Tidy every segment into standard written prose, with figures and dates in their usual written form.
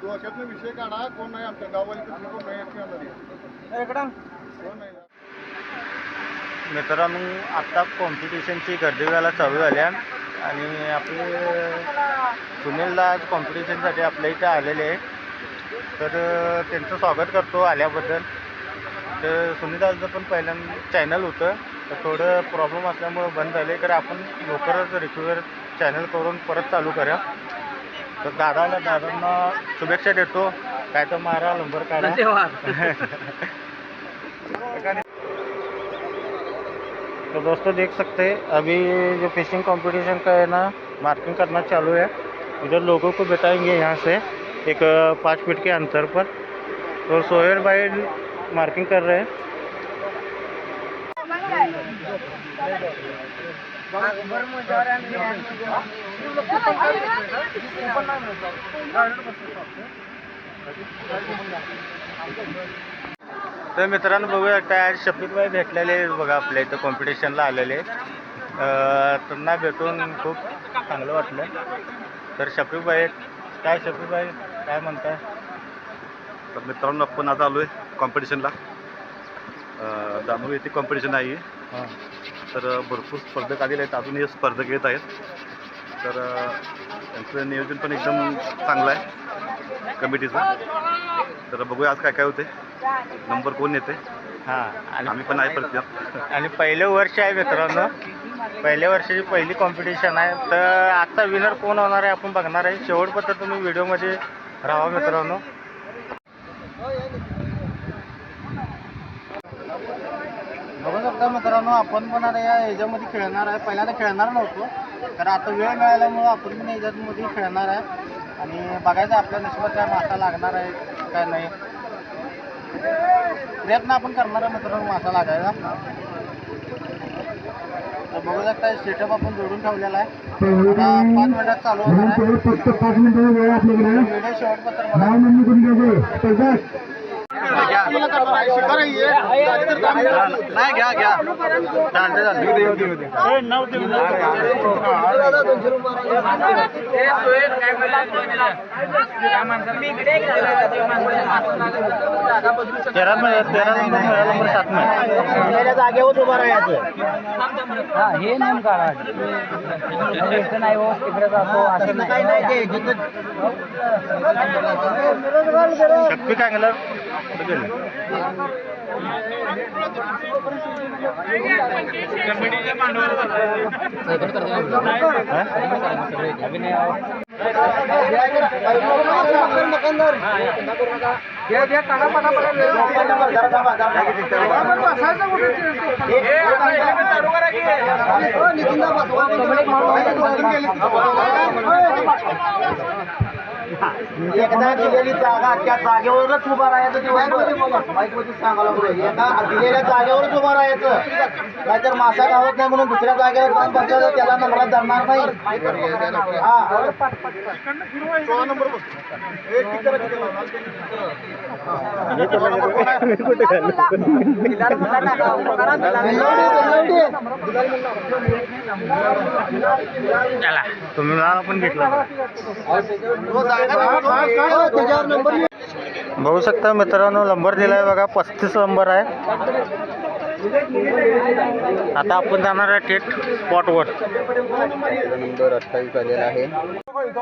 डोक्यातनं विषय काढा. कोण नाही आमच्या गावाला कसं कोण नाही कोण नाही. मित्रांनो आता कॉम्पिटिशनची गर्दी व्हायला चालू झाल्या आणि आपले सुनीलला आज कॉम्पिटिशनसाठी आपल्या इथे आलेले आहे. तर त्यांचं स्वागत करतो आल्याबद्दल. तर सुनीलचं पण पहिल्यांदा चॅनल होतं तर थोडं प्रॉब्लेम असल्यामुळं बंद झाले. तर आपण लवकरच रिक्युअर चॅनल करून परत चालू करा. तर दादांना शुभेच्छा देतो. काय तर मारा नंबर काढा. तो दोस्तों देख सकते हैं अभी जो फिशिंग कंपटीशन का है ना मार्किंग करना चालू है. इधर लोगों को बताएंगे यहाँ से एक 5 फीट के अंतर पर. तो सोहेल भाई मार्किंग कर रहे हैं. तर मित्रांनो बघूया आज शफीकभाई भेटलेले बघा आपल्या इथं कॉम्पिटिशनला आलेले. त्यांना भेटून खूप चांगलं वाटलं. तर शफीकभाई काय म्हणताय? तर मित्रांनो आपण आज आलो आहे कॉम्पिटिशनला. दानवे येथे कॉम्पिटिशन आहे. तर भरपूर स्पर्धक आलेले आहेत. अजूनही स्पर्धक येत आहेत. तर त्यांचं नियोजन पण एकदम चांगलं आहे कमिटीचं. तर बघूया आज काय काय होते, नंबर कोण येते. हां आणि आम्ही पण आहे प्रत्येक. आणि पहिलं वर्ष आहे मित्रांनो. पहिल्या वर्षाची पहिली कॉम्पिटिशन आहे. तर आजचा विनर कोण होणार आहे आपण बघणार आहे. शेवटपर्यंत तुम्ही व्हिडिओमध्ये राहा मित्रांनो. बघू शकता मित्रांनो आपण पण आता या ह्याच्यामध्ये खेळणार आहे. पहिल्यांदा खेळणार नव्हतो तर आता वेळ मिळाल्यामुळं आपण पण ह्याच्यामध्ये खेळणार आहे. आणि बघायचं आपल्या नशिबात काय मासा लागणार आहे काय नाही. प्रयत्न आपण करणार आहे मित्रांनो मासा लागायचा. तर बघू शकता सेटअप आपण जोडून ठेवलेला आहे. आता 5 मिनिटात चालू होणार आहे. फक्त 5 मिनिटं वेळ आपल्याकडे. व्हिडिओ शेवटपर्यंत नाव नोंदणी करून घ्यायचं. नाही घ्या तेरा नंबर 7 मध्ये जागेवर उभा राहायचं. हे नेम काढा. नाही हो तिकडे जातो असं नाही. शक्ती काय गेलं कुठे गेलं. एकदा दिलेली जागा त्या जागेवरच उभा राहायचं. सांगायला एका दिलेल्या जागेवरच उभा राहायचं. नाहीतर मासा गावत नाही म्हणून दुसऱ्या जागेवर जाऊन बसलं त्याला नंबरात धरणार नाही. चला तुम्ही पण घेतला. बघू शकता मित्रांनो नंबर दिलाय बघा 35 नंबर आहे. आता आपण जाणार आहे थेट स्पॉटवर. नंबर 28 आलेला आहे.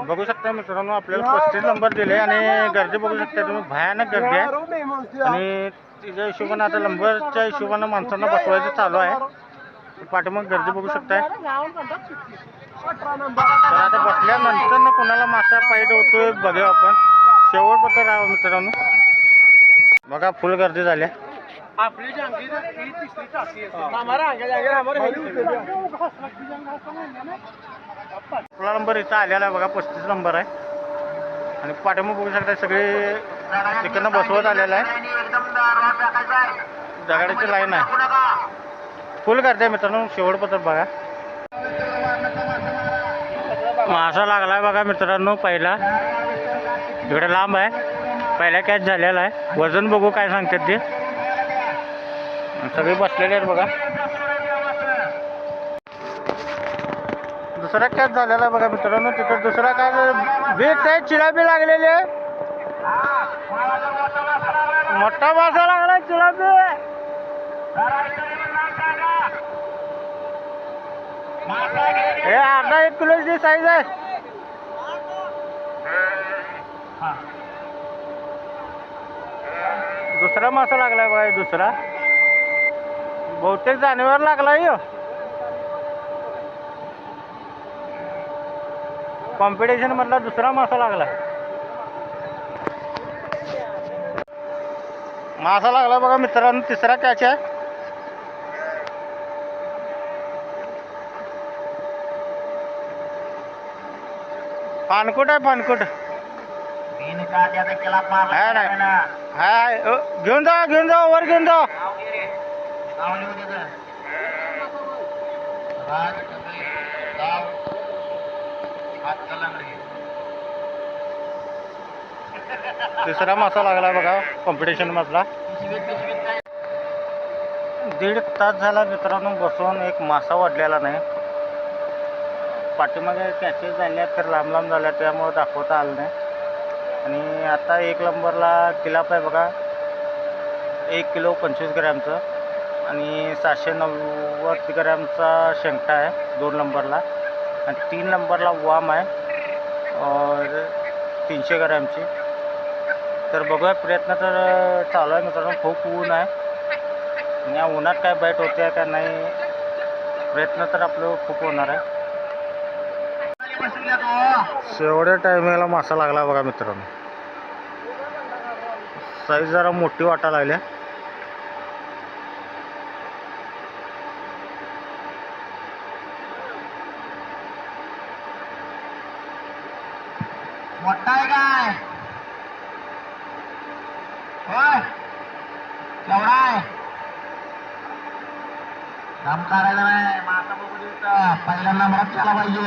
बघू शकता मित्रांनो आपल्याला 35 नंबर दिले आणि गर्दी बघू शकता तुम्ही भयानक गर्दी आहे. आणि तिच्या हिशोबाने आता नंबरच्या हिशोबाने माणसांना बसवायचं चालू आहे. पाठीमाग गर्दी बघू शकताय. तर आता बसल्यानंतर ना कोणाला मासा पाहिजे होतोय बघूया आपण. शेवटपर्यंत राहा मित्रांनो. बघा फुल गर्दी झाल्या. आपला नंबर इथं आलेला आहे बघा 35 नंबर आहे. आणि पाठीमाग बघू शकता सगळे तिकडनं बसवत आलेला आहे. दगडाची लाईन आहे. फुल गर्दी आहे मित्रांनो. शेवटपर्यंत बघा. मासा लागलाय बघा मित्रांनो पहिला. इकडे लांब आहे. पहिला कॅच झालेला आहे. वजन बघू काय सांगतात ते. सगळे बसलेले आहेत बघा. दुसरा कॅच झालेला आहे बघा मित्रांनो. तिथं दुसरा काय बीट आहे चिळा बी लागलेली आहे. मोठा मासा लागला चिलापी. हे अर्धा 1 किलोची साईज आहे. दुसरा मासा लागलाय बघा, हे दुसरा बहुतेक जानेवारी लागलाय. कॉम्पिटिशन मधला दुसरा मासा लागलाय. मासा लागला बघा मित्रांनो, तिसरा कॅच आहे. पानकुट आहे, पानकुट. हाय नाही, हाय घेऊन जा, घेऊन जा, वर घेऊन जा. तिसरा मासा लागला बघा कॉम्पिटिशन मधला. 1.5 तास झाला मित्रांनो बसून, एक मासा वाढलेला नाही. पाठीमागे कॅचेस झाल्या तर लांब लांब झाल्या, त्यामुळे दाखवता आलं नाही. आणि आता 1 नंबरला किलाप आहे बघा, 1 किलो 25 ग्रॅमचं. आणि 790 ग्रॅमचा शेंगटा आहे 2 नंबरला. आणि 3 नंबरला वाम आहे और 300 ग्रॅमची. तर बघूया, प्रयत्न तर चालू आहे मित्रांनो. खूप ऊन आहे आणि या उन्हात काय बाईट होते का नाही, प्रयत्न तर आपलं खूप होणार आहे. शेवटच्या टायमिंगला मासा लागला बघा मित्रांनो. साईज जरा मोठी वाटायला लागल्या. मोठा आहे काय? होय, केवढा आहे? काम करायला नाही, मासा बघू देत. पहिल्या नंबरात केला पाहिजे.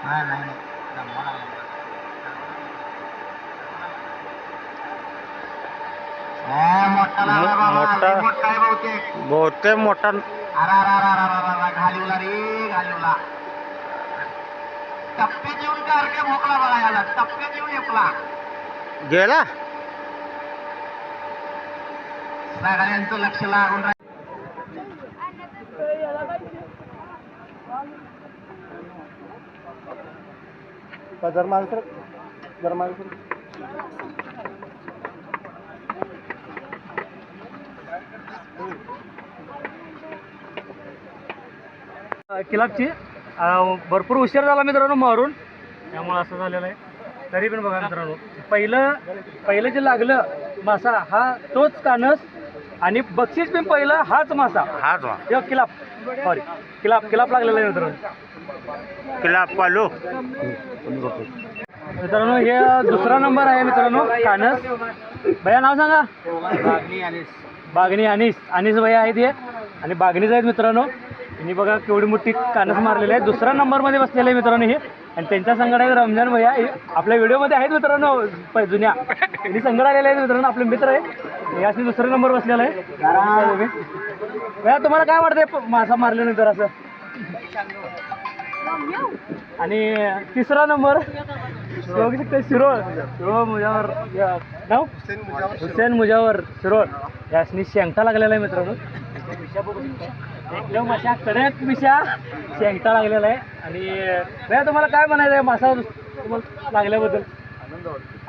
नाही नाही नाही, जमवा लागला. मोठा लागला बाबा, मोठा. लय मोठा आहे बहुतेक. बहुतेक मोठा. अरा घालिवला रे, घालिवला. टप्प्यात येऊन गारक्या भोकला बघा याला, टप्प्यात येऊन येपला. गेला. सगळ्यांचं लक्ष लागून राहील. किलापची भरपूर उशीर झाला मित्रांनो मारून, त्यामुळे असं झालेलं आहे. तरी पण बघा मित्रांनो, पहिलं जे लागलं मासा हा तोच कानस, आणि बक्षीस पण पहिलं हाच मासा. हाच वा किंवा किलाप, सॉरी किलाप लागलेला आहे मित्रांनो. किलाप पालो. मित्रांनो हे दुसरा नंबर आहे मित्रांनो कानस. भैया नाव सांगा. बागणी अनिस भैया आहेत हे, आणि बागणीच आहेत मित्रांनो. आणि बघा केवढी मोठी कानस मारलेली आहे. दुसऱ्या नंबरमध्ये बसलेले आहे मित्रांनो हे. आणि त्यांच्या संगड आहे रमजान भैया, हे आपल्या व्हिडिओमध्ये आहेत मित्रांनो जुन्या. त्यांनी संगड आलेले आहेत मित्रांनो, आपले मित्र आहे. याची दुसरा नंबर बसलेला आहे. भैया तुम्हाला काय वाटतंय मासा मारल्यानंतर असं? आणि तिसरा नंबर बघू शकता शिरोळ मुजावर नाव हुसेन मुजावर शिरोळ. यासनी शेंगटा लागलेला आहे मित्रांनो. एकदम अशा कडक मिशा शेंगटा लागलेला आहे. आणि भैया तुम्हाला काय म्हणायचं आहे मासा तुम्हाला लागल्याबद्दल?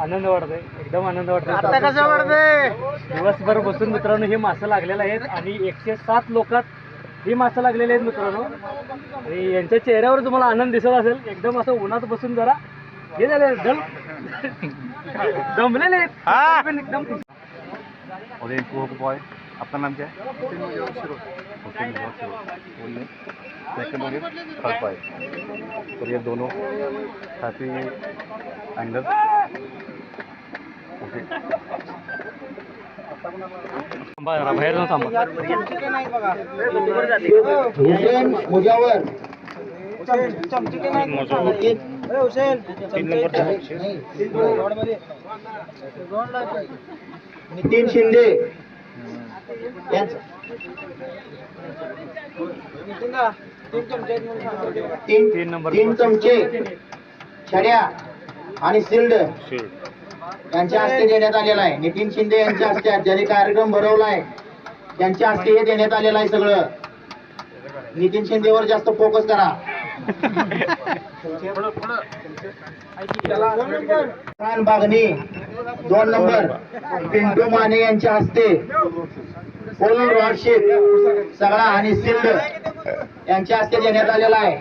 आनंद वाटतोय, एकदम आनंद वाटतोय. आता कसं वाटतंय? दिवसभर बसून मित्रांनो हे मासे लागलेले आहेत, आणि 107 लोकात ही मासे लागलेले आहेत मित्रांनो. आणि यांच्या चेहऱ्यावर तुम्हाला आनंद दिसत असेल. एकदम असं उन्हात बसून जरा हे झाले दमलेले आहेत पण एकदम. और एक बॉय, आपका नाम क्या है? हुसैन मुजावर शिरोळ. बोलिए सेकंड हो गया, थर्ड बॉय. और ये दोनों हैप्पी एंगलर्स. ओके, बाहेर जाऊन थांबा. हुसेन मुजावर. नितीन शिंदे यांचं. तीन नंबर. 3 चमचे छड्या आणि सिल्ड यांच्या हस्ते देण्यात आलेला आहे. नितीन शिंदे यांच्या हस्ते ज्यांनी कार्यक्रम भरवलाय त्यांच्या हस्ते हे देण्यात आलेलं आहे सगळं. नितीन शिंदेवर जास्त फोकस करा. बागणी 2 नंबर पिंटू माने यांच्या हस्ते फुल रॉडशीट सगळा आणि सिल्ड यांच्या हस्ते देण्यात आलेला आहे.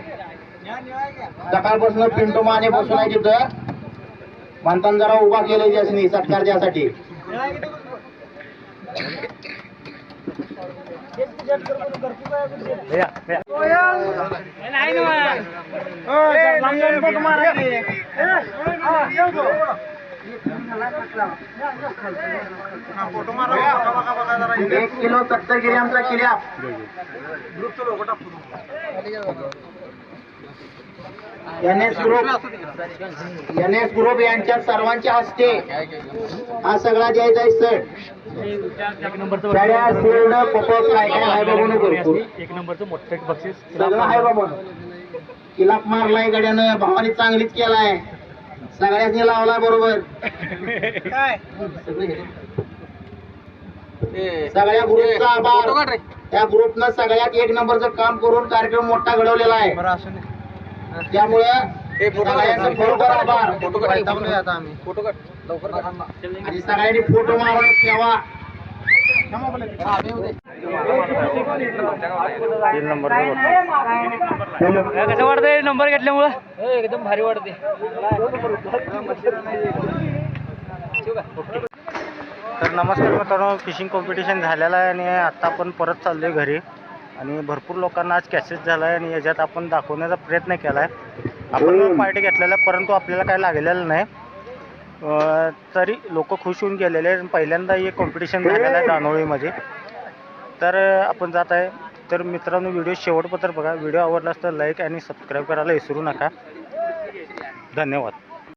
सकाळपासून पिंटू माने बसून आहे तिथं म्हणताना जरा उभा केलं त्यासनी सत्कार द्यासाठी. एक किलो 70 ग्रॅमचा किल्या एनएस ग्रुप यांच्या सर्वांच्या हस्ते हा सगळा द्यायचा आहे सर. एक नंबरचं गाड्या शिल्ड पोपट काय काय आहे बघू नको. एक नंबरचं मोठं बक्षीस सगळं आहे बाबा. किलाप मारलाय गड्यानं भावानी चांगलीच केलाय. सगळ्यांनी लावलाय बरोबर. सगळ्या ग्रुपचा आभार. त्या ग्रुपनं सगळ्यात 1 नंबरचं काम करून कार्यक्रम मोठा घडवलेला आहे. त्यामुळे सगळ्यांचा बरोबर आभार. आणि सगळ्यांनी फोटो मारून ठेवा. 3 नंबरचं कसं वाटतंय नंबर घेतल्यामुळं? एकदम भारी वाटते. तर नमस्कार मित्रांनो, फिशिंग कॉम्पिटिशन झालेलं आहे आणि आता आपण परत चाललो आहे घरी. आणि भरपूर लोकांना आज कॅसेस झाला आहे आणि याच्यात आपण दाखवण्याचा प्रयत्न केला आहे. आपण पार्टी घेतलेला आहे परंतु आपल्याला काय लागलेलं नाही. तरी लोक खुश होऊन गेलेले आहे. पहिल्यांदा हे कॉम्पिटिशन झालेलं आहे दानोळीमध्ये. तर आपण जात आहे. तर मित्रांनो व्हिडिओ शेवटपर्यंत बघा. व्हिडिओ आवडला तर लाईक आणि सबस्क्राईब करायला विसरू नका. धन्यवाद.